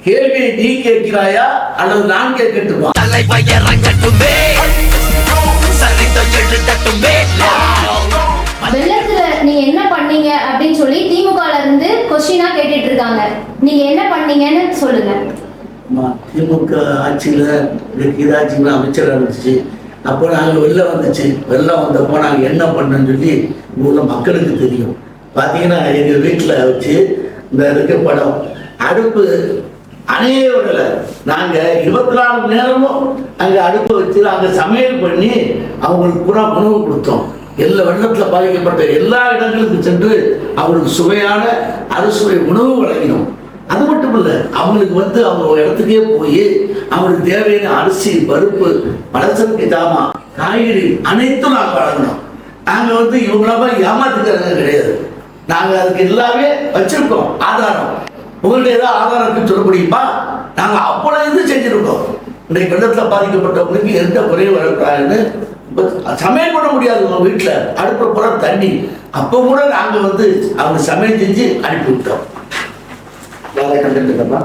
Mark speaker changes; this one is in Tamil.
Speaker 1: கேள்வியை நீ கேட்கிறாயா அல்லது நான் கேட்கட்டுமா?
Speaker 2: வெள்ளத்துல நீங்க என்ன பண்ணீங்க அப்படின்னு சொல்லி திமுகல இருந்து கொஸ்டினா கேட்டுட்டு இருக்காங்க. நீங்க என்ன பண்ணீங்கன்னு சொல்லுங்க.
Speaker 1: திமுக ஆட்சியில கீதாட்சியில அமைச்சராக இருந்துச்சு. அப்போ நாங்கள் வெள்ளம் வந்துச்சு. வெள்ளம் வந்தப்போ நாங்கள் என்ன பண்ணோன்னு சொல்லி உள்ள மக்களுக்கு தெரியும். பார்த்தீங்கன்னா எங்கள் வீட்டில் வச்சு இந்த இருக்க படம் அடுப்பு அணைய விடல. நாங்கள் 24 மணி நேரமும் அங்கே அடுப்பு வச்சு அங்கே சமையல் பண்ணி அவங்களுக்கு பூரா உணவு கொடுத்தோம். எல்லா வெள்ளத்தில் பாதிக்கப்பட்ட எல்லா இடங்களுக்கும் சென்று அவங்களுக்கு சுவையான அறுசுவை உணவு வழங்கினோம். அது மட்டும் இல்லை, அவங்களுக்கு அவங்க இடத்துக்கே போய் அவங்களுக்கு தேவையான அரிசி, பருப்பு, பலசரக்கு ஜாமான், காய்கறி அனைத்தும் நாங்கள் வழங்கினோம். நாங்கள் இவங்கள ஏமாத்துக்கிறது கிடையாது. நாங்கள் அதுக்கு எல்லாமே வச்சிருக்கோம் ஆதாரம். உங்கள்ட்ட ஏதாவது ஆதாரத்துக்கு சொல்ல முடியுமா? நாங்கள் அப்பொழுது செஞ்சிருக்கோம். இன்றைக்கு வெள்ளத்தில் பாதிக்கப்பட்டவங்களுக்கு எந்த குறையும் வரக்கூடாதுன்னு சமையல் பண்ண முடியாது. உங்க வீட்டில் அடுப்பு பூரா தண்ணி. அப்போ கூட நாங்கள் அவங்க சமையல் செஞ்சு அனுப்பி விட்டோம். வேலை கண்டுட்டுக்கப்பா